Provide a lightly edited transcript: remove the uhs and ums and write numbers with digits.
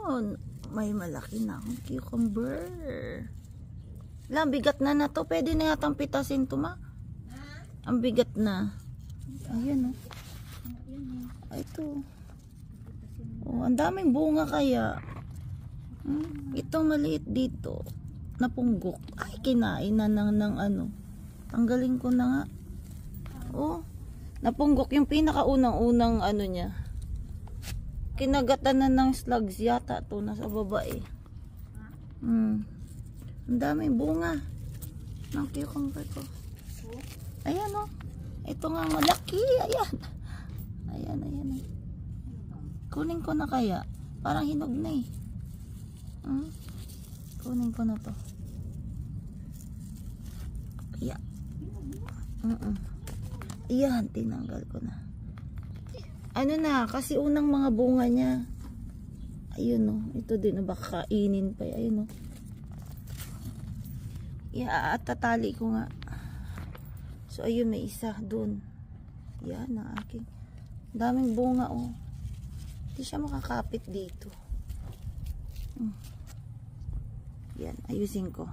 Ayun. May malaki na akong cucumber. Lang, bigat na na to. Pwede na yatang pitasin to, ma. Ang bigat na. Ayun, oh. Ito. Oh, ang daming bunga kaya. Itong maliit dito. Napunggok. Ay, kinain na ng ano. Tanggalin ko na nga. Oh. Napunggok yung pinakaunang-unang ano niya. Kinagatan na ng slugs yata to nasa baba eh. Ang daming bunga ng cucumber ko. Ayan oh. Ito nga malaki. Ayan. Ayan. Kunin ko na kaya. Parang hinog na eh. Kunin ko na to. Ayan. Ayan. Tinanggal ko na. Ano na, kasi unang mga bunga niya. Ayun oh, ito din, baka kainin pa. Ayun oh. At tatali ko nga. So ayun, may isa doon. Yan ang aking. Daming bunga oh. Hindi siya makakapit dito. Yan, ayusin ko.